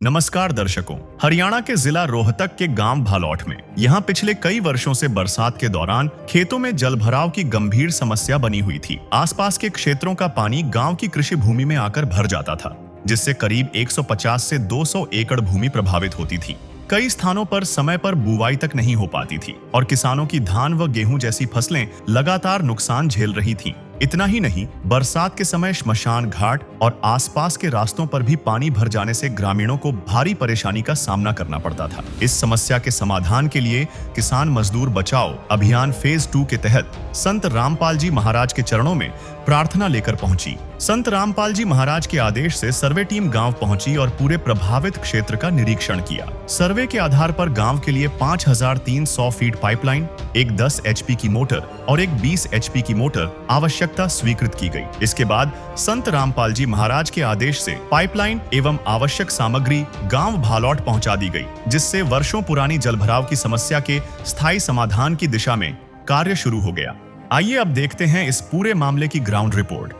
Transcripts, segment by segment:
नमस्कार दर्शकों। हरियाणा के जिला रोहतक के गांव भालौठ में यहाँ पिछले कई वर्षों से बरसात के दौरान खेतों में जलभराव की गंभीर समस्या बनी हुई थी। आसपास के क्षेत्रों का पानी गांव की कृषि भूमि में आकर भर जाता था, जिससे करीब 150 से 200 एकड़ भूमि प्रभावित होती थी। कई स्थानों पर समय पर बुवाई तक नहीं हो पाती थी और किसानों की धान व गेहूं जैसी फसलें लगातार नुकसान झेल रही थीं। इतना ही नहीं, बरसात के समय श्मशान घाट और आसपास के रास्तों पर भी पानी भर जाने से ग्रामीणों को भारी परेशानी का सामना करना पड़ता था। इस समस्या के समाधान के लिए किसान मजदूर बचाओ अभियान फेज 2 के तहत संत रामपाल जी महाराज के चरणों में प्रार्थना लेकर पहुंची। संत रामपाल जी महाराज के आदेश से सर्वे टीम गांव पहुंची और पूरे प्रभावित क्षेत्र का निरीक्षण किया। सर्वे के आधार पर गांव के लिए 5300 फीट पाइपलाइन, एक 10 एचपी की मोटर और एक 20 एचपी की मोटर आवश्यकता स्वीकृत की गई। इसके बाद संत रामपाल जी महाराज के आदेश से पाइपलाइन एवं आवश्यक सामग्री गांव भालौठ पहुंचा दी गई, जिससे वर्षों पुरानी जलभराव की समस्या के स्थायी समाधान की दिशा में कार्य शुरू हो गया। आइए अब देखते हैं इस पूरे मामले की ग्राउंड रिपोर्ट।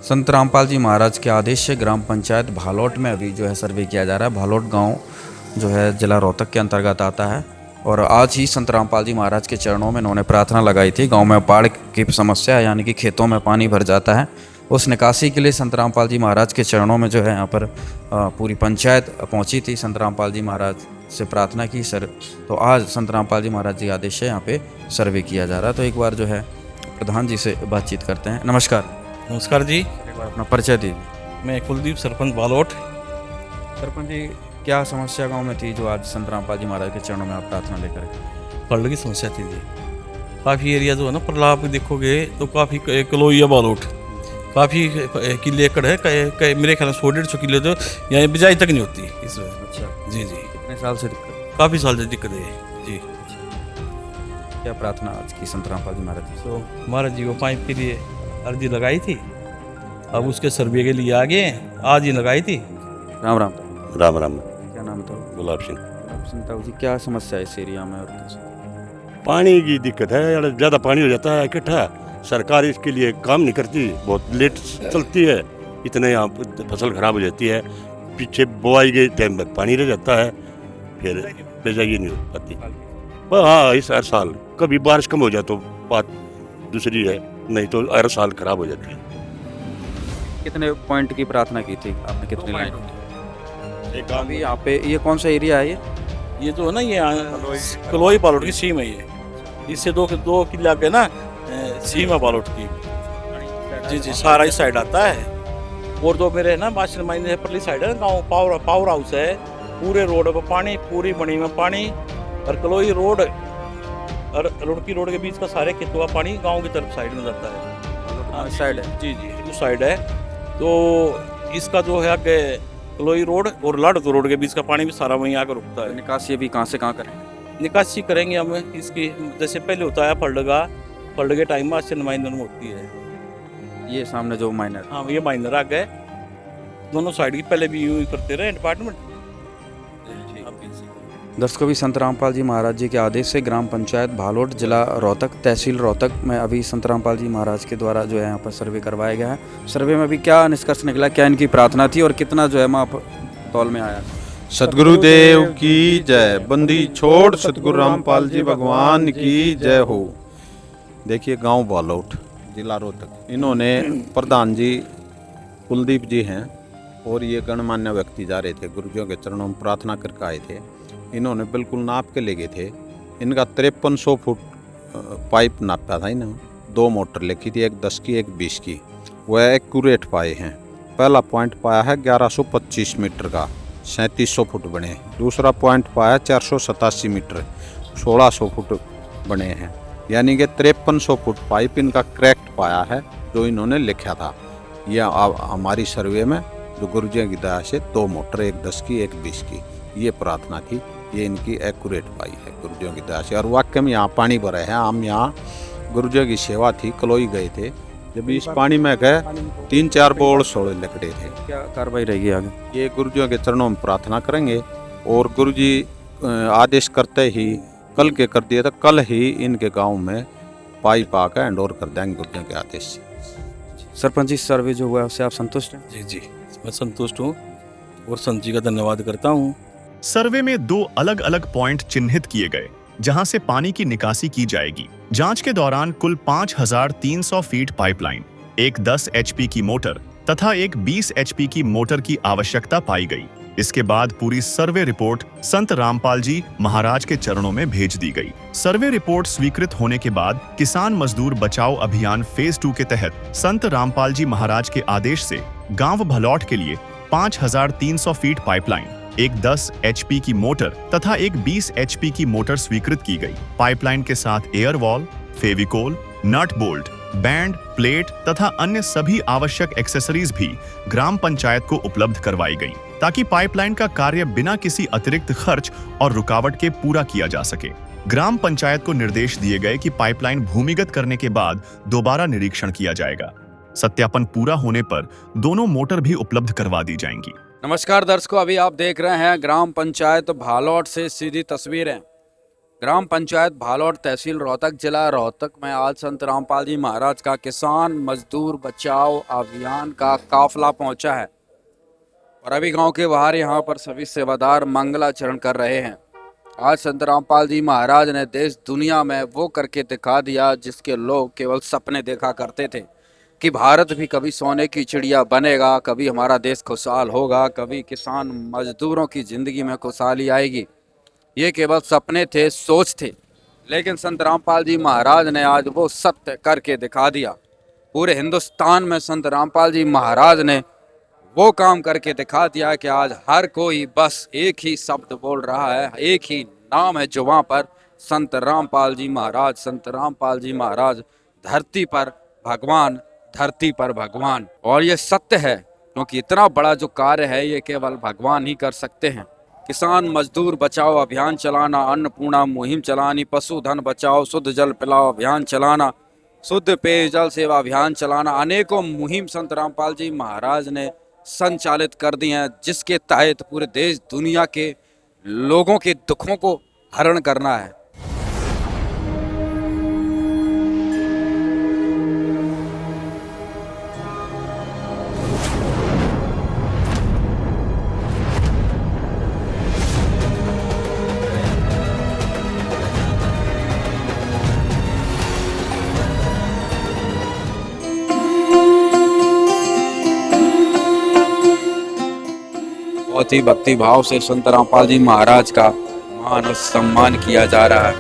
संत रामपाल जी महाराज के आदेश से ग्राम पंचायत भालौठ में अभी जो है सर्वे किया जा रहा है। भालौठ गांव जो है जिला रोहतक के अंतर्गत आता है और आज ही संत रामपाल जी महाराज के चरणों में इन्होंने प्रार्थना लगाई थी। गांव में बाढ़ की समस्या यानी कि खेतों में पानी भर जाता है, उस निकासी के लिए संत रामपाल जी महाराज के चरणों में जो है यहाँ पर पूरी पंचायत पहुँची थी। संत रामपाल जी महाराज से प्रार्थना की सर, तो आज संत रामपाल जी महाराज जी आदेश से यहाँ पे सर्वे किया जा रहा है। तो एक बार जो है प्रधान जी से बातचीत करते हैं। नमस्कार। नमस्कार जी। एक बार अपना परिचय दीजिए। मैं कुलदीप, सरपंच भालौठ। सरपंच जी, क्या समस्या गांव में थी जो आज संत रामपाल जी महाराज के चरणों में आप प्रार्थना लेकर आए? फ्लड की समस्या थी जी। काफ़ी एरिया जो है ना, पर आप देखोगे तो काफ़ी कलोईया भालौठ काफ़ी किले एकड़ है। मेरे ख्याल में 100-150 किलो तो यहाँ बिजाई तक नहीं होती इसमें। अच्छा जी जी। कितने साल से दिक्कत? काफ़ी साल से दिक्कत है जी। क्या प्रार्थना आज की संत रामपाल जी महाराज जी? तो महाराज जी को पाइप के लिए अर्जी लगाई थी, अब उसके सर्वे के लिए आ गए हैं, आज ही लगाई थी। राम राम। राम राम। क्या नाम था? गुलाब सिंह। सुनता जी, क्या समस्या है इस एरिया में और कैसे? पानी की दिक्कत है यार, ज़्यादा पानी हो जाता है इकट्ठा। सरकार इसके लिए काम नहीं करती, बहुत लेट चलती है, इतने यहाँ फसल खराब हो जाती है। पीछे बोआई के टाइम में पानी रह जाता है, फिर बिजाई नहीं हो पाती। पर हाँ, इस हर साल कभी बारिश कम हो जाए तो बात दूसरी है, नहीं तो हर साल खराब हो जाती है। कितने पॉइंट की प्रार्थना की थी आपने? कितनी लाइन? एक अभी यहाँ पे ये कौन सा एरिया है? ये जो है ना, ये कलोई भालौठ की सीम है। ये इससे दो किले आगे ना सीम है भालौठ की। जी जी, सारा इस साइड आता है। और जो मेरे ना मास्टर माइंड है परली साइड है गाँव, पावर हाउस है। पूरे रोड पर पानी, पूरी बनी में पानी, और कलोई रोड और रुड़की रोड के बीच का सारे खेतों का पानी गांव की तरफ साइड में जाता है। साइड है? जी जी, उस साइड है। तो इसका जो है आगे कलोई रोड और लाड़तो रोड के बीच का पानी भी सारा वहीं आकर रुकता है। निकासी अभी कहाँ से कहाँ करें? निकासी करेंगे हम इसकी, जैसे पहले होता है फल्ड के टाइम में, आज से नुमाइंदन में होती है। ये सामने जो माइनर? हाँ, ये माइनर आ गए दोनों साइड की, पहले भी यूँ ही करते रहे डिपार्टमेंट। दर्शकों, भी संत रामपाल जी महाराज जी के आदेश से ग्राम पंचायत भालौठ, जिला रोहतक, तहसील रोहतक में अभी संत रामपाल जी महाराज के द्वारा जो है यहाँ पर सर्वे करवाया गया है। सर्वे में अभी क्या निष्कर्ष निकला, क्या इनकी प्रार्थना थी और कितना जो है माप तौल में आया? सतगुरुदेव की जय। बंदी छोड़ सतगुरु रामपाल जी भगवान की जय हो। देखिए, गांव भालौठ, जिला रोहतक, इन्होंने प्रधान जी कुलदीप जी हैं और ये गणमान्य व्यक्ति जा रहे थे, गुरुजियों के चरणों में प्रार्थना करके आए थे। इन्होंने बिल्कुल नाप के ले गए थे। इनका 5300 फुट पाइप नापा था इन्होंने। 2 मोटर लिखी थी, एक 10 की एक 20 की। वह एक्यूरेट पाए हैं। पहला पॉइंट पाया है 1125 मीटर का, 3700 फुट बने। दूसरा पॉइंट पाया 487 मीटर, 1600 फुट बने हैं। यानी कि 5300 फुट पाइप इनका क्रैक्ट पाया है जो इन्होंने लिखा था। यह हमारी सर्वे में जो गुरुजियों की दया से 2 मोटर, एक 10 की एक 20 की, ये प्रार्थना थी। ये इनकी एक्यूरेट पाई है गुरुजियों की दया से। और वाकई में यहाँ पानी भरे हैं। हम यहाँ गुरुजियों की सेवा थी, कलोई गए थे, जब इस पानी में गए 3-4 बोल सोड़े लकड़े थे। क्या कार्रवाई रहेगी आगे? ये गुरुजियों के चरणों में प्रार्थना करेंगे और गुरुजी आदेश करते ही कल के कर दिए तो कल ही इनके गांव में पाइप आकर हैंड ओवर कर देंगे गुरुजियों के आदेश से। सरपंच जी, सर्वे जो हुआ है उससे आप संतुष्ट हैं? जी जी, मैं संतुष्ट हूँ। और संत जी का धन्यवाद करता हूँ। सर्वे में 2 अलग अलग पॉइंट चिन्हित किए गए जहां से पानी की निकासी की जाएगी। जांच के दौरान कुल 5300 फीट पाइपलाइन, एक 10 एचपी की मोटर तथा एक 20 एचपी की मोटर की आवश्यकता पाई गई। इसके बाद पूरी सर्वे रिपोर्ट संत रामपाल जी महाराज के चरणों में भेज दी गई। सर्वे रिपोर्ट स्वीकृत होने के बाद किसान मजदूर बचाओ अभियान फेज 2 के तहत संत रामपाल जी महाराज के आदेश से गांव भलौठ के लिए 5300 फीट पाइपलाइन, एक 10 एचपी की मोटर तथा एक 20 एचपी की मोटर स्वीकृत की गई। पाइपलाइन के साथ air valve, Fevicol, nut bolt, band, plate तथा अन्य सभी आवश्यक एक्सेसरीज भी ग्राम पंचायत को उपलब्ध करवाई गई ताकि पाइपलाइन का कार्य बिना किसी अतिरिक्त खर्च और रुकावट के पूरा किया जा सके। ग्राम पंचायत को निर्देश दिए गए कि पाइपलाइन भूमिगत करने के बाद दोबारा निरीक्षण किया जाएगा। सत्यापन पूरा होने पर दोनों मोटर भी उपलब्ध करवा दी जाएंगी। नमस्कार दर्शकों, अभी आप देख रहे हैं ग्राम पंचायत भालौठ से सीधी तस्वीरें। ग्राम पंचायत भालौठ, तहसील रोहतक, जिला रोहतक में आज संत रामपाल जी महाराज का किसान मजदूर बचाओ अभियान का काफिला पहुंचा है और अभी गांव के बाहर यहां पर सभी सेवादार मंगलाचरण कर रहे हैं। आज संत रामपाल जी महाराज ने देश दुनिया में वो करके दिखा दिया जिसके लोग केवल सपने देखा करते थे कि भारत भी कभी सोने की चिड़िया बनेगा, कभी हमारा देश खुशहाल होगा, कभी किसान मजदूरों की ज़िंदगी में खुशहाली आएगी। ये केवल सपने थे, सोच थे, लेकिन संत रामपाल जी महाराज ने आज वो सत्य करके दिखा दिया। पूरे हिंदुस्तान में संत रामपाल जी महाराज ने वो काम करके दिखा दिया कि आज हर कोई बस एक ही शब्द बोल रहा है, एक ही नाम है जुबां पर, संत रामपाल जी महाराज। संत रामपाल जी महाराज धरती पर भगवान, धरती पर भगवान। और ये सत्य है क्योंकि इतना बड़ा जो कार्य है ये केवल भगवान ही कर सकते हैं। किसान मजदूर बचाओ अभियान चलाना, अन्नपूर्णा मुहिम चलानी, पशुधन बचाओ, शुद्ध जल पिलाओ अभियान चलाना, शुद्ध पेयजल सेवा अभियान चलाना, अनेकों मुहिम संत रामपाल जी महाराज ने संचालित कर दी हैं, जिसके तहत पूरे देश दुनिया के लोगों के दुखों को हरण करना है। बहुत ही भक्ति भाव से संत रामपाल जी महाराज का मान और सम्मान किया जा रहा है।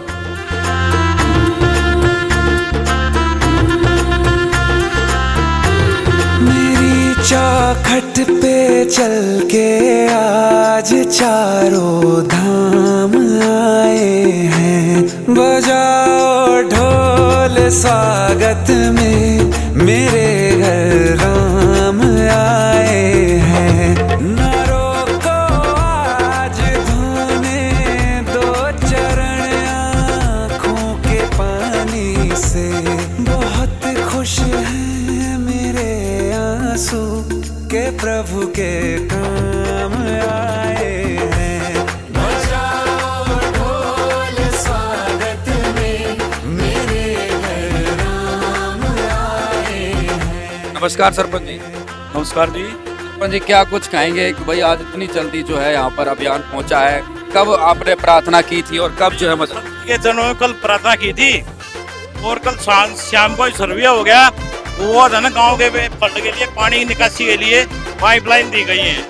मेरी चौखट पे चल के आज चारों धाम आए हैं, बजाओ ढोल स्वागत में, मेरे घर राम आए हैं। बहुत खुश हैं मेरे आंसू के प्रभु के काम आए हैं। बजाओ ढोल स्वागत में, मेरे घर राम आए हैं। नमस्कार सरपंच जी। नमस्कार जी। सरपंच जी, क्या कुछ कहेंगे कि भाई आज इतनी जल्दी जो है यहाँ पर अभियान पहुँचा है, कब आपने प्रार्थना की थी और कब जो है मतलब ये जनों कल प्रार्थना की थी और कल शाम को सर्वे हो गया। वो है ना गाँव के फंड के लिए, पानी की निकासी के लिए पाइपलाइन दी गई है।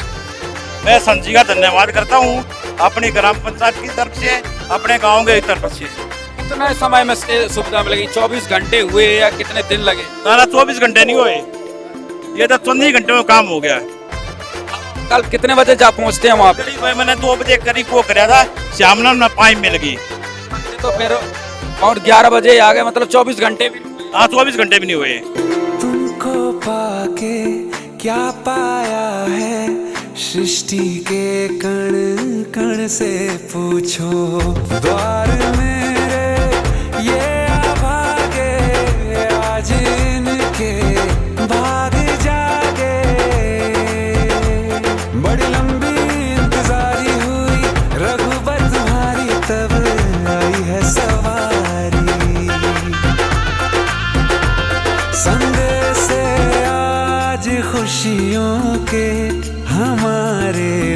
मैं संत जी का धन्यवाद करता हूँ अपनी ग्राम पंचायत की तरफ से, अपने गांव के तरफ से। कितने समय में सुविधा मिलेगी? 24 घंटे हुए या कितने दिन लगे? ना 24 घंटे नहीं हुए, ये तो 14 घंटे में काम हो गया। कल कितने बजे जा पहुँचते हैं वहाँ पे? मैंने 2 बजे करीब वो कराया था, श्यामला में पाइप मिल गई तो फिर और 11 बजे आ गए, मतलब 24 घंटे भी? हाँ, 24 घंटे भी नहीं हुए। तुमको पाके क्या पाया है, सृष्टि के कण कण से पूछो। द्वार मेरे ये अभागे, आज इनके भाग जागे। बड़ी लंबी इंतजारी हुई रघुबर तुम्हारी, तब आई है सवारी। संदेश आज खुशियों के हमारे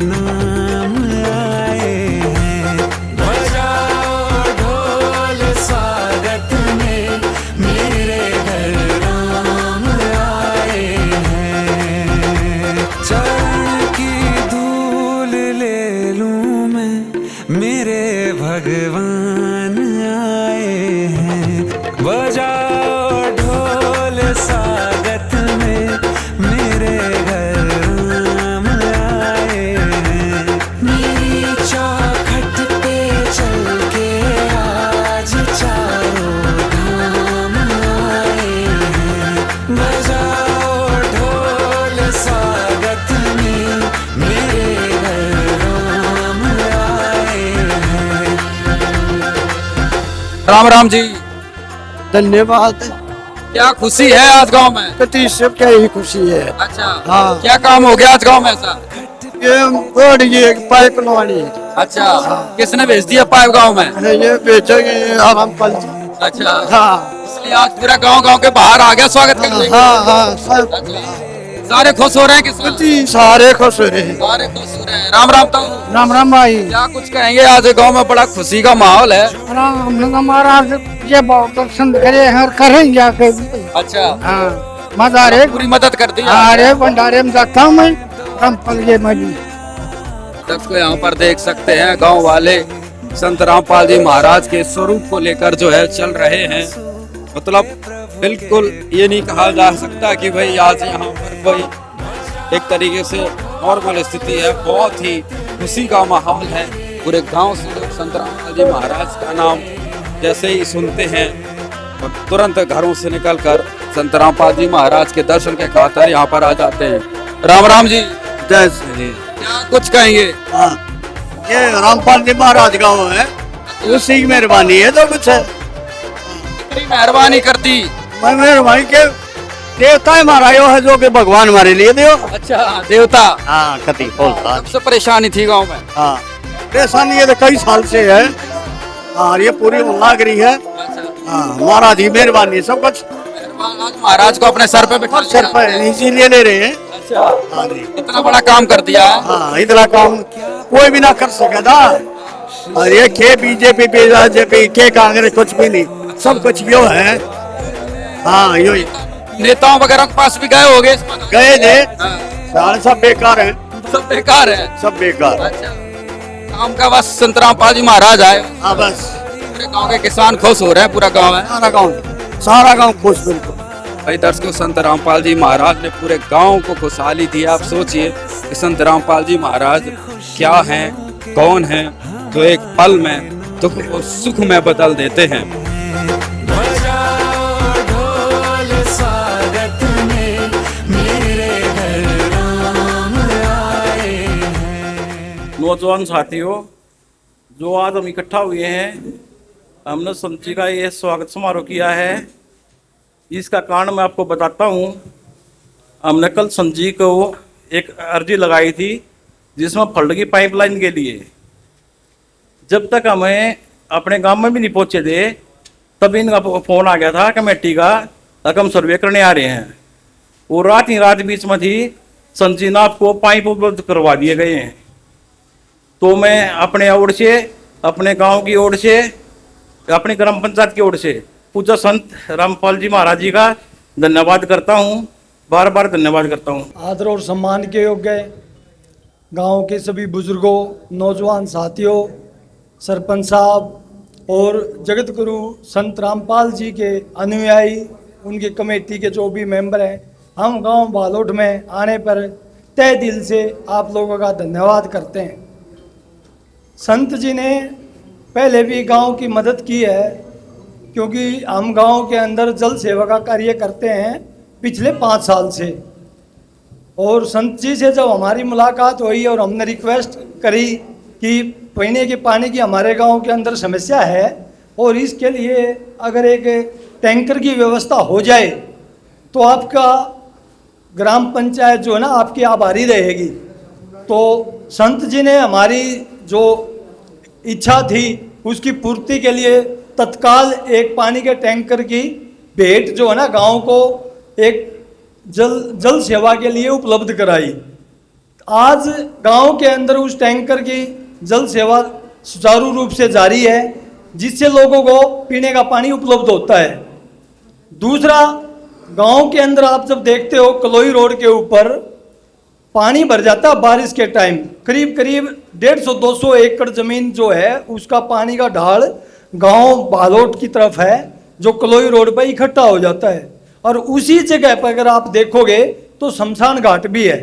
मेरे भगवान आए हैं। बजाओ ढोल स्वागत में, मेरे घर राम आए हैं। मेरी चौखट पे चल के आज चारों धाम आए हैं। बजाओ ढोल स्वागत में, मेरे घर राम आए हैं। राम राम जी, धन्यवाद। क्या खुशी है आज गांव में? कति सब क्या ही खुशी है। अच्छा, हाँ। क्या काम हो गया आज गांव में ऐसा? ये रोड ये पाइप लवानी है। अच्छा, किसने भेज दिया पाइप गांव में? ये बेचेंगे आराम पाल जी। अच्छा, हाँ इसलिए आज पूरा गांव के बाहर आ गया स्वागत करने। हाँ हाँ सब अच्छा, सारे खुश हो रहे हैं किसान? कति सारे खुश हो रहे हैं। सारे खुश हो रहे हैं। राम राम ताऊ, राम राम भाई। क्या कुछ कहेंगे? आज गांव में बड़ा खुशी का माहौल है। राम महाराज ये बहुत पसंद करे हैं और करेंगे आके। अच्छा, हाँ मजा रे पूरी मदद कर दी। अरे भंडारे में जाता हूँ मैं रामपाल ये मजी। सबको यहाँ पर देख सकते हैं गांव वाले संत रामपाल जी महाराज के स्वरूप को लेकर जो है चल रहे हैं। मतलब बिल्कुल ये नहीं कहा जा सकता कि भाई आज यहाँ पर कोई एक तरीके से नॉर्मल स्थिति है। बहुत ही खुशी का माहौल है। पूरे गांव से लोग संत रामपाल जी महाराज का नाम जैसे ही सुनते हैं और तुरंत घरों से निकलकर संत रामपाल जी महाराज के दर्शन के खातिर यहाँ पर आ जाते हैं। राम राम जी, जय श्री। क्या कुछ कहेंगे? हाँ ये रामपाल जी महाराज गाँव है, उसी की मेहरबानी है तो कुछ है। इतनी मेहरबानी कर दी। मैं मेहरबानी के देवता हमारा यो है जो कि भगवान हमारे लिए दो। अच्छा, देवता। हाँ कति बोलता। सबसे परेशानी थी गांव में। हाँ परेशानी ये तो कई साल से है। हाँ ये पूरी लाग रही है। अच्छा, हाँ महाराज की मेहरबानी सब कुछ आज महाराज को अपने सर पे बिठा सर पर इसीलिए ले रहे हैं। अच्छा, हाँ जी। इतना बड़ा काम कर दिया है। हाँ इतना काम कोई भी ना कर सके था। और ये के बीजेपी बीजेपी के कांग्रेस कुछ भी नहीं, सब कुछ यो है। हाँ यो ही नेताओं वगैरह के पास भी गए होगे? गए थे, हाँ, सारे सब बेकार हैं, सब बेकार है। सब बेकार। अच्छा, काम का बस संत रामपाल जी महाराज आए। हाँ बस पूरे गांव के किसान खुश हो रहे हैं। पूरा गांव है, सारा गांव खुश बिल्कुल। भाई दर्शकों, संत रामपाल जी महाराज ने पूरे गांव को खुशहाली दी। आप सोचिए कि संत रामपाल जी महाराज क्या हैं, कौन हैं, जो एक पल में दुख को सुख में बदल देते हैं। बजाओ ढोल स्वागत में, मेरे घर राम आए हैं। नौजवान साथियों, जो आज हम इकट्ठा हुए हैं, हमने संत जी का ये स्वागत समारोह किया है। इसका कारण मैं आपको बताता हूँ। हमने कल संत जी को एक अर्जी लगाई थी जिसमें फल्ड की पाइपलाइन के लिए। जब तक हमें अपने गांव में भी नहीं पहुंचे थे, तब इनका फोन आ गया था कमेटी का, हम सर्वे करने आ रहे हैं। वो रात ही रात बीच में थी, संत जी ने आपको पाइप उपलब्ध करवा दिए गए हैं। तो मैं अपने ओर से, अपने गांव की ओर से, अपनी ग्राम पंचायत की ओर से पूजा संत रामपाल जी महाराज जी का धन्यवाद करता हूँ, बार बार धन्यवाद करता हूँ। आदर और सम्मान के योग्य गांव के सभी बुजुर्गों, नौजवान साथियों, सरपंच साहब और जगत गुरु संत रामपाल जी के अनुयायी, उनकी कमेटी के जो भी मेंबर हैं, हम गांव भालोट में आने पर तहे दिल से आप लोगों का धन्यवाद करते हैं। संत जी ने पहले भी गांव की मदद की है, क्योंकि हम गांव के अंदर जल सेवा का कार्य करते हैं पिछले 5 साल से। और संत जी से जब हमारी मुलाकात हुई और हमने रिक्वेस्ट करी कि पीने के पानी की हमारे गांव के अंदर समस्या है और इसके लिए अगर एक टैंकर की व्यवस्था हो जाए तो आपका ग्राम पंचायत जो है ना आपकी आभारी रहेगी। तो संत जी ने हमारी जो इच्छा थी उसकी पूर्ति के लिए तत्काल एक पानी के टैंकर की भेंट जो है ना गांव को एक जल सेवा के लिए उपलब्ध कराई। आज गांव के अंदर उस टैंकर की जल सेवा सुचारू रूप से जारी है, जिससे लोगों को पीने का पानी उपलब्ध होता है। दूसरा, गांव के अंदर आप जब देखते हो कलोई रोड के ऊपर पानी भर जाता है बारिश के टाइम, करीब करीब 150-200 एकड़ जमीन जो है उसका पानी का ढाल गांव बालोट की तरफ है, जो कलोई रोड पर इकट्ठा हो जाता है। और उसी जगह पर अगर आप देखोगे तो शमशान घाट भी है,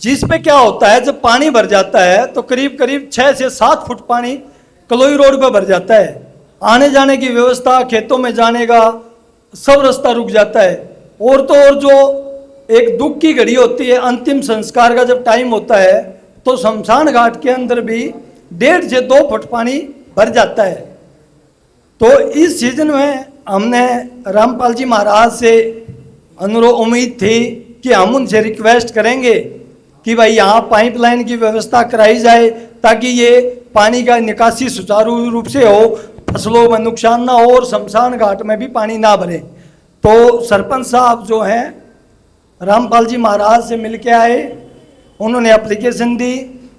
जिस पे क्या होता है जब पानी भर जाता है तो करीब करीब 6 से 7 फुट पानी कलोई रोड पर भर जाता है। आने जाने की व्यवस्था, खेतों में जाने का सब रास्ता रुक जाता है। और तो और जो एक दुख की घड़ी होती है, अंतिम संस्कार का जब टाइम होता है तो शमशान घाट के अंदर भी 1.5 से 2 फुट पानी भर जाता है। तो इस सीजन में हमने रामपाल जी महाराज से उम्मीद थी कि हम उनसे रिक्वेस्ट करेंगे कि भाई यहाँ पाइपलाइन की व्यवस्था कराई जाए ताकि ये पानी का निकासी सुचारू रूप से हो, फसलों में नुकसान ना हो और शमशान घाट में भी पानी ना भरे। तो सरपंच साहब जो हैं रामपाल जी महाराज से मिल के आए, उन्होंने एप्लीकेशन दी।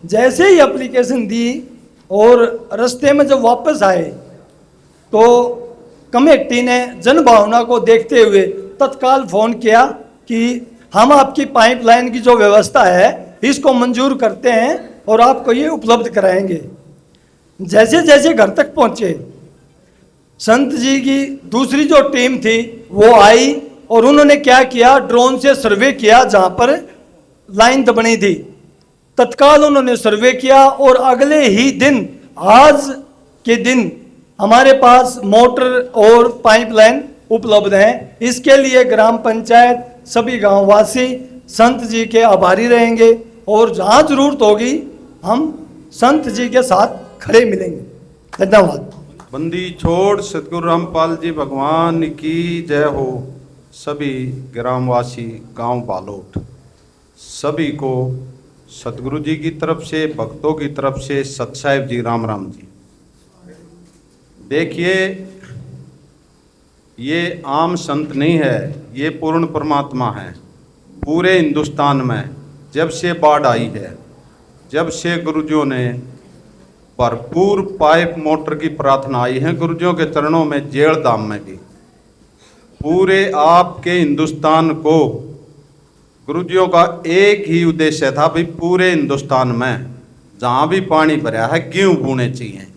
जैसे ही एप्लीकेशन दी और रास्ते में जब वापस आए तो कमेटी ने जन भावना को देखते हुए तत्काल फ़ोन किया कि हम आपकी पाइपलाइन की जो व्यवस्था है इसको मंजूर करते हैं और आपको ये उपलब्ध कराएंगे। जैसे जैसे घर तक पहुँचे, संत जी की दूसरी जो टीम थी वो आई और उन्होंने क्या किया, ड्रोन से सर्वे किया जहाँ पर लाइन दबनी थी। तत्काल उन्होंने सर्वे किया और अगले ही दिन, आज के दिन हमारे पास मोटर और पाइपलाइन उपलब्ध हैं। इसके लिए ग्राम पंचायत, सभी गांववासी संत जी के आभारी रहेंगे और जहाँ जरूरत होगी हम संत जी के साथ खड़े मिलेंगे। धन्यवाद। बंदी छोड़ सतगुरु रामपाल जी भगवान की जय हो। सभी ग्रामवासी, गांव बालोट, सभी को सतगुरु जी की तरफ से, भक्तों की तरफ से सत साहिब जी राम राम जी। देखिए, ये आम संत नहीं है, ये पूर्ण परमात्मा है। पूरे हिंदुस्तान में जब से बाढ़ आई है, जब से गुरुजियों ने भरपूर पाइप मोटर की प्रार्थना आई है गुरुजियों के चरणों में, जेल धाम में भी, पूरे आपके हिंदुस्तान को गुरुजियों का एक ही उद्देश्य था, भाई पूरे हिंदुस्तान में जहाँ भी पानी भरा है गेहूँ बोने चाहिए।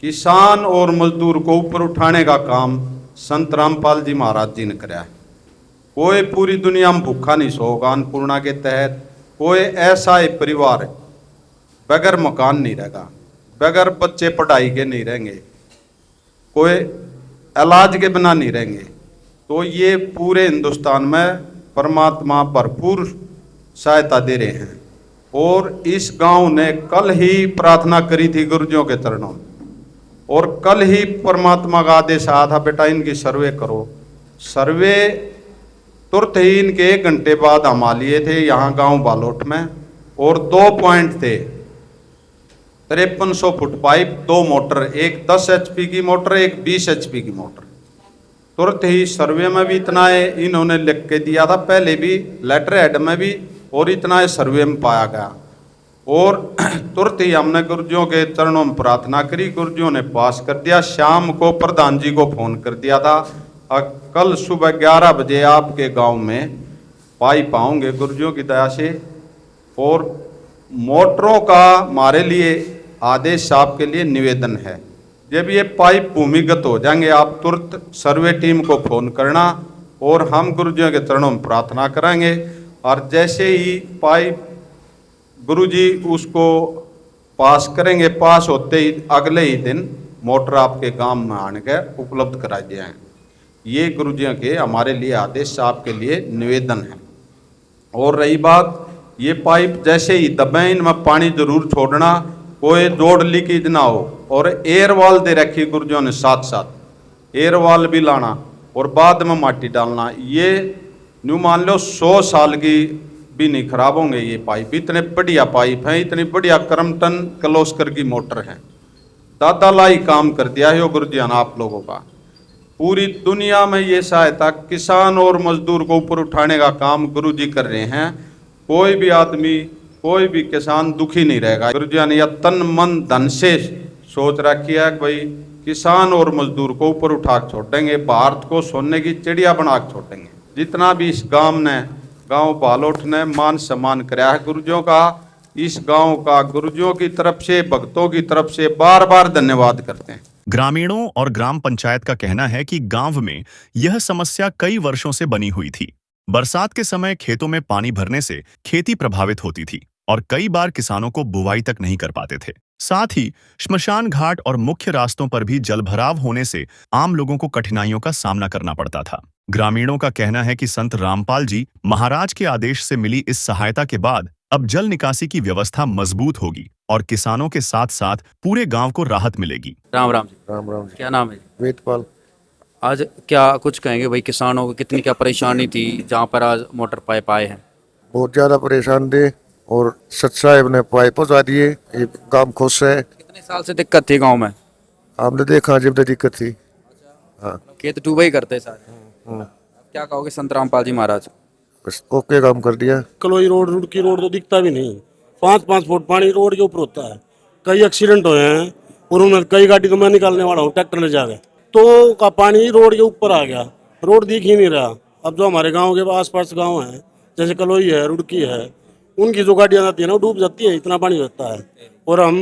किसान और मजदूर को ऊपर उठाने का काम संत रामपाल जी महाराज जी ने कराया। कोई पूरी दुनिया में भूखा नहीं सोगा। अन्नपूर्णा के तहत कोई ऐसा एक परिवार बगैर मकान नहीं रहेगा, बगैर बच्चे पढ़ाई के नहीं रहेंगे, कोई इलाज के बिना नहीं रहेंगे। तो ये पूरे हिंदुस्तान में परमात्मा भरपूर सहायता दे रहे हैं। और इस गांव ने कल ही प्रार्थना करी थी गुरुजियों के चरणों में, और कल ही परमात्मा का आदेश आया था, बेटा इनकी सर्वे करो। सर्वे तुरंत ही इनके 1 घंटे बाद हम आ लिए थे यहाँ गांव बालोट में, और 2 पॉइंट थे, 5300 फुट पाइप, 2 मोटर, एक 10 HP की मोटर, एक 20 HP की मोटर। तुरंत ही सर्वे में भी इतना है इन्होंने लिख के दिया था, पहले भी लेटर हेड में भी, और इतना है सर्वे में पाया गया। और तुरंत ही हमने गुरुजियों के चरणों में प्रार्थना करी, गुरुजियों ने पास कर दिया। शाम को प्रधान जी को फोन कर दिया था, कल सुबह 11 बजे आपके गांव में पाइप आऊंगे गुरुजियों की दया से। और मोटरों का हमारे लिए आदेश आपके लिए निवेदन है, जब ये पाइप भूमिगत हो जाएंगे आप तुरंत सर्वे टीम को फोन करना और हम गुरुजियों के चरणों में प्रार्थना कराएंगे। और जैसे ही पाइप गुरुजी उसको पास करेंगे, पास होते ही अगले ही दिन मोटर आपके गांव में आने के उपलब्ध करा दिए हैं। ये गुरुजियों के हमारे लिए आदेश, आपके लिए निवेदन है। और रही बात, ये पाइप जैसे ही दबे इनमें पानी जरूर छोड़ना, कोई जोड़ लीकेज ना हो। और एयर वाल दे रखी गुरुजियों ने, साथ साथ एयर वाल भी लाना और बाद में माटी डालना। ये न्यू मान लो 100 साल की भी नहीं खराब होंगे ये पाइप, इतने बढ़िया पाइप हैं, इतनी बढ़िया क्रम्पटन किर्लोस्कर की मोटर है। दादा लाई काम कर दिया है गुरुजियान आप लोगों का। पूरी दुनिया में ये सहायता किसान और मजदूर को ऊपर उठाने का काम गुरुजी कर रहे हैं। कोई भी आदमी, कोई भी किसान दुखी नहीं रहेगा। गुरुजियान या तन मन धन से सोच रखी है कि भाई किसान और मजदूर को ऊपर उठा के छोड़ेंगे, भारत को सोने की चिड़िया बना के छोड़ेंगे। जितना भी इस गांव ने गांव बालोट ने मान सम्मान कराया है गुरुजियों का। इस गांव का गुरुजियों की तरफ से, भक्तों की तरफ से बार बार धन्यवाद करते हैं। ग्रामीणों और ग्राम पंचायत का कहना है कि गांव में यह समस्या कई वर्षों से बनी हुई थी। बरसात के समय खेतों में पानी भरने से खेती प्रभावित होती थी और कई बार किसानों को बुवाई तक नहीं कर पाते थे। साथ ही श्मशान घाट और मुख्य रास्तों पर भी जलभराव होने से आम लोगों को कठिनाइयों का सामना करना पड़ता था। ग्रामीणों का कहना है कि संत रामपाल जी महाराज के आदेश से मिली इस सहायता के बाद अब जल निकासी की व्यवस्था मजबूत होगी और किसानों के साथ साथ पूरे गांव को राहत मिलेगी। राम राम जी। राम राम जी। क्या नाम है जी? वेदपाल। आज क्या कुछ कहेंगे भाई, किसानों को कितनी क्या परेशानी थी जहाँ पर आज मोटर पाइप आए हैं? बहुत ज्यादा परेशान थे और सच साहब ने पाइप पहुंचा दिए। ये काम खुश है। कितने साल से दिक्कत थी गांव में? हमने देखा जब तक दिक्कत थी। हाँ खेत डूबा ही करते सारे। क्या कहोगे संत रामपाल जी महाराज? बस ओके काम कर दिया। कलोई रोड, रुड़की रोड तो दिखता भी नहीं। 5-5 फुट पानी रोड के ऊपर होता है। कई एक्सीडेंट हुए हैं और उन्होंने कई गाड़ी तो मैं निकालने वाला हूँ, ट्रैक्टर ले जाके तो का पानी रोड के ऊपर आ गया, रोड दिख ही नहीं रहा। अब जो हमारे गांव के आसपास गांव हैं जैसे कलोई है, रुड़की है, उनकी जो गाड़ियाँ जाती है ना वो डूब जाती है, इतना पानी होता है। और हम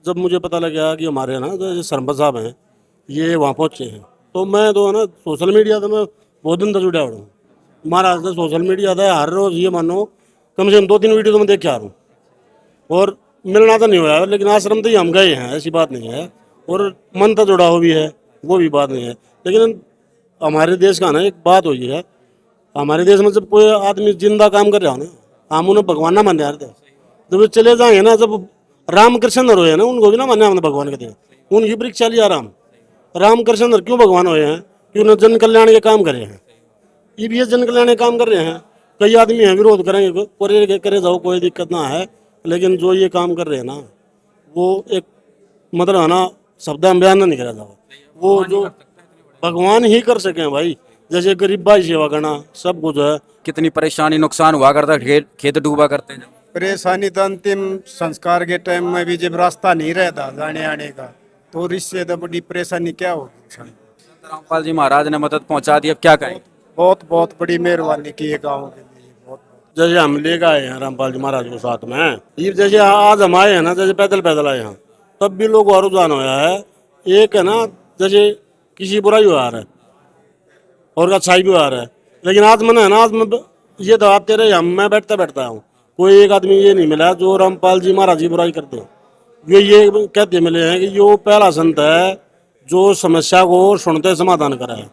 जब मुझे पता लगा कि हमारे ना जो सरपंच साहब हैं ये वहाँ पहुँचे हैं तो मैं तो है ना सोशल मीडिया से मैं बहुत दिन तक जुड़ा हुआ हूँ। महाराज से सोशल मीडिया था, हर रोज़ ये मानो कम से कम 2-3 वीडियो तो मैं देख के आ रहा हूँ और मिलना तो नहीं हुआ है, लेकिन आश्रम तो ही हम गए हैं, ऐसी बात नहीं है। और मन तो जुड़ा हो भी है, वो भी बात नहीं है। लेकिन हमारे देश का ना एक बात हुई है, हमारे देश में जब कोई आदमी जिंदा काम कर रहा हो ना, हम उन्हें भगवान ना मान रहे थे। जब वे चले जाएंगे ना, जब रामकृष्ण हुए ना, उनको भी ना माने हमने भगवान कहते हैं। उनकी परीक्षा लिया रामकृष्ण क्यों भगवान हुए हैं कि उन्होंने जन कल्याण के काम करे हैं। ये भी जन कल्याण के काम कर रहे हैं। कई आदमी हैं विरोध करेंगे, करे जाओ कोई दिक्कत ना है, लेकिन जो ये काम कर रहे हैं ना वो एक मतलब है ना शब्द में बयान नहीं करा जाओ, वो जो भगवान ही कर सके भाई। जैसे गरीब भाई सेवा करना सब कुछ है। कितनी परेशानी नुकसान हुआ करता, खेत डूबा करते जब? परेशानी तो अंतिम संस्कार के टाइम में भी जब रास्ता नहीं रहता जाने आने का तो इससे तो बड़ी परेशानी क्या होगी। संत रामपाल जी महाराज ने मदद पहुंचा दी, अब क्या कहें? बहुत बहुत बड़ी मेहरबानी की है गाँव के लिए। बहुत जैसे हम लेकर आए हैं रामपाल जी महाराज को साथ में, ये जैसे आज हम आए हैं ना, जैसे पैदल आए हैं, तब भी लोग और रुझान होया है। एक है ना जैसे किसी बुराई हो रहा है और अच्छाई भी आ रहा है, लेकिन आज मैंने है ना, आज मैं ये तो आते रहे हम, मैं बैठता हूँ, कोई एक आदमी ये नहीं मिला जो रामपाल जी महाराज की बुराई करते हैं। ये कहते मिले हैं कि यो पहला संत है जो समस्या को सुनते समाधान करा है।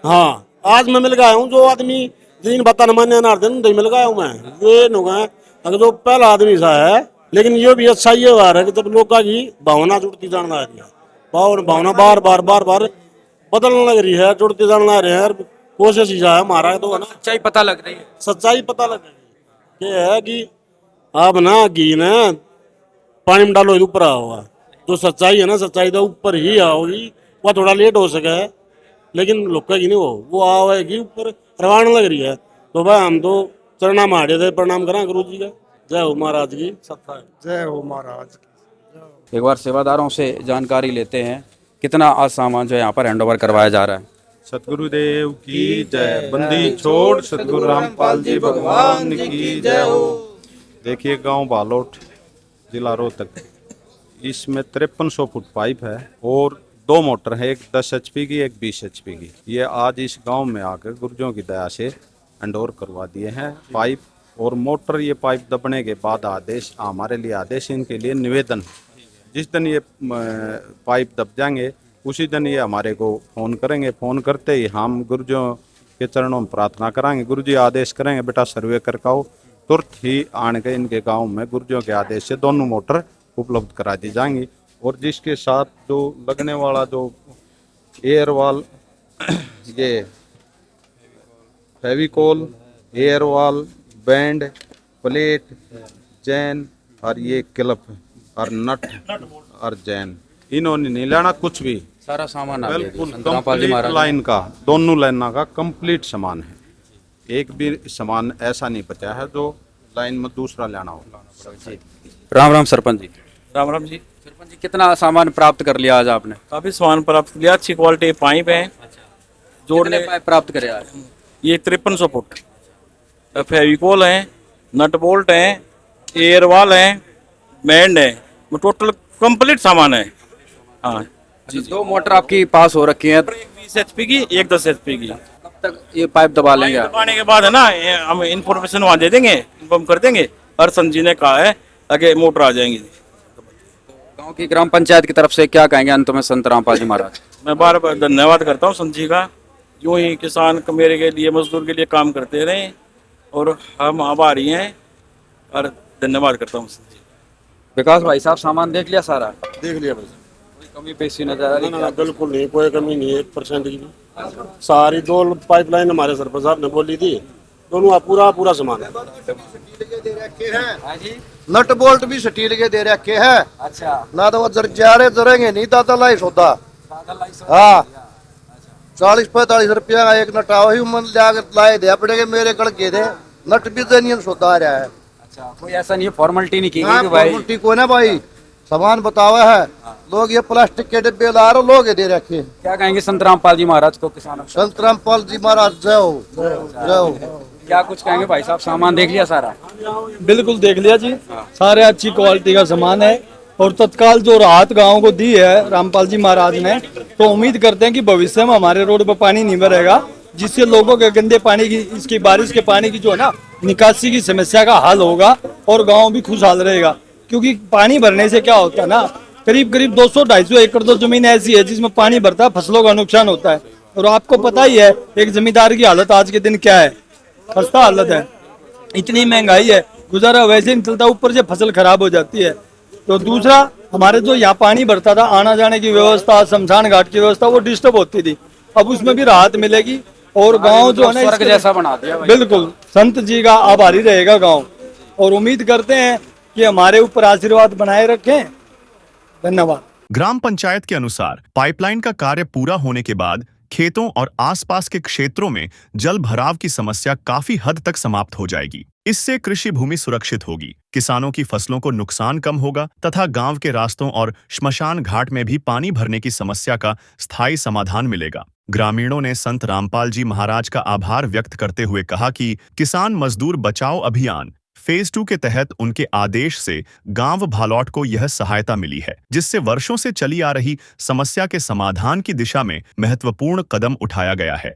हाँ, आज मैं मिल गया हूँ जो आदमी जिन बात न मान्य ना नहीं मिल गया हूँ मैं, ये अगर जो पहला आदमी सा है। लेकिन ये भी अच्छा ये हो रहा है कि जब लोग की भावना जुड़ती जाना आ रही है, भावना बार बार बदलने लग रही है, जुड़ती जाना आ रही है। कोशिश ही है हमारा तो है ना, सच्चाई पता लग रही है। सच्चाई पता लग रही है। ये है कि आप ना घी ना पानी में डालो ऊपर आओगा, जो सच्चाई है ना सच्चाई तो ऊपर ही आओगी। वह थोड़ा लेट हो सके लेकिन लुकेगी नहीं, वो आएगी ऊपर रवान लग रही है। तो भाई हम तो चरणा मारे थे, प्रणाम करें गुरु जी का। जय हो महाराज की सत्ता, जय हो महाराज। एक बार सेवादारों से जानकारी लेते हैं, कितना आज सामान जो है यहाँ पर हैंडओवर करवाया जा रहा है? सतगुरुदेव की जय। बंदी छोड़ सतगुरु रामपाल जी भगवान की जय हो। देखिए गांव बालोट, जिला रोहतक, इसमें 5300 फुट पाइप है और 2 मोटर है, एक 10 HP की, एक 20 HP की। ये आज इस गांव में आकर गुरुजों की दया से हैंडओवर करवा दिए हैं पाइप और मोटर। ये पाइप दबने के बाद आदेश, हमारे लिए आदेश, इनके लिए निवेदन, जिस दिन ये पाइप दब जाएंगे उसी दिन ये हमारे को फ़ोन करेंगे। फ़ोन करते ही हम गुरुजों के चरणों में प्रार्थना कराएंगे। गुरुजी आदेश करेंगे बेटा सर्वे करके आओ, तुरंत ही आने के इनके गांव में गुरुजों के आदेश से दोनों मोटर उपलब्ध करा दी जाएंगी। और जिसके साथ जो लगने वाला जो एयर वॉल, ये Fevicol, air wall, band, plate, chain और ये क्लिप और नट और चैन, इन्होंने नहीं लेना कुछ भी, सारा सामान बिल्कुल कंप्लीट लाइन का, दोनों लाइनों का कंप्लीट सामान है। एक भी सामान ऐसा नहीं बचा है जो लाइन में दूसरा लेना होगा। राम राम सरपंच जी। राम राम जी। सरपंच जी, कितना सामान प्राप्त कर लिया आज आपने? काफी सामान प्राप्त किया, अच्छी क्वालिटी पाइप है, जोड़ने पाइप प्राप्त करे आज? ये 5300 फुट फेविकोल है, नट बोल्ट है, एयर वाल है, बैंड है, टोटल कंप्लीट सामान है। हाँ जी, 2 मोटर आपकी पास हो रखी है। एक 20 HP की, एक 10 HP की। कब तक ये पाइप दबा लेंगे आप? दबाने के बाद है ना, हम इन्फॉर्मेशन वहाँ दे देंगे, इन्फॉर्म कर देंगे। हरसन जी ने कहा है आगे मोटर आ जाएंगी। गांव की ग्राम पंचायत की तरफ से क्या कहेंगे अंत में संत रामपाल जी महाराज? मैं बार बार धन्यवाद करता हूँ संत जी का। यूं ही किसान मेरे के लिए, मजदूर के लिए काम करते रहे और हम आभारी हैं और धन्यवाद करता हूँ संत जी। विकास भाई साहब, सामान देख लिया सारा? देख लिया भाई, कोई कमी पेशी नजर आ रही? ना बिल्कुल नहीं, कोई कमी नहीं है 1% की भी। सारी 2 पाइपलाइन हमारे सरपंच साहब ने बोली थी, दोनों पूरा सामान है। नट बोल्ट भी स्टील के दे रखे है। अच्छा, ना तो वो जरेंगे नहीं दादा लाई सोता। हाँ, 40-45 रुपया का एक नट आओ ही मन लाए दे पड़ेगा मेरे कड़ के दे नट भी देनियन सोता आ रहा है। अच्छा, कोई ऐसा नहीं है, फॉर्मेलिटी नहीं की हाँ, गई कि भाई? फॉर्मेलिटी को ना भाई, सामान बतावा है। लोग ये प्लास्टिक के डिब्बे ला रहे, लोग ये दे रखे। क्या कहेंगे संत रामपाल जी महाराज को, किसानों को? संत रामपाल जी महाराज जय हो, जय हो। क्या कुछ कहेंगे भाई साहब? सामान देख लिया सारा? बिल्कुल देख लिया जी, सारे अच्छी क्वालिटी का सामान है और तत्काल जो राहत गांव को दी है रामपाल जी महाराज ने, तो उम्मीद करते हैं कि भविष्य में हमारे रोड पर पानी नहीं भरेगा, जिससे लोगों के गंदे पानी की, इसकी बारिश के पानी की जो है ना निकासी की समस्या का हल होगा और गांव भी खुशहाल रहेगा। क्योंकि पानी भरने से क्या होता है ना, करीब 200-250 एकड़ तो जमीन ऐसी है जिसमें पानी भरता है, फसलों का नुकसान होता है। और आपको पता ही है एक जमींदार की हालत आज के दिन क्या है, खस्ता हालत है। इतनी महंगाई है, गुजारा वैसे नहीं चलता, ऊपर से फसल खराब हो जाती है। तो दूसरा, हमारे जो यहाँ पानी भरता था, आना जाने की व्यवस्था, शमशान घाट की व्यवस्था, वो डिस्टर्ब होती थी। अब उसमें भी राहत मिलेगी और गांव जो है ना स्वर्ग जैसा बना दिया भाई। बिल्कुल संत जी का आभारी रहेगा गांव और उम्मीद करते हैं कि हमारे ऊपर आशीर्वाद बनाए रखें। धन्यवाद। ग्राम पंचायत के अनुसार पाइपलाइन का कार्य पूरा होने के बाद खेतों और आसपास के क्षेत्रों में जल भराव की समस्या काफी हद तक समाप्त हो जाएगी। इससे कृषि भूमि सुरक्षित होगी, किसानों की फसलों को नुकसान कम होगा तथा गांव के रास्तों और श्मशान घाट में भी पानी भरने की समस्या का स्थायी समाधान मिलेगा। ग्रामीणों ने संत रामपाल जी महाराज का आभार व्यक्त करते हुए कहा कि किसान मजदूर बचाओ अभियान फेज 2 के तहत उनके आदेश से गांव भालौठ को यह सहायता मिली है, जिससे वर्षों से चली आ रही समस्या के समाधान की दिशा में महत्वपूर्ण कदम उठाया गया है।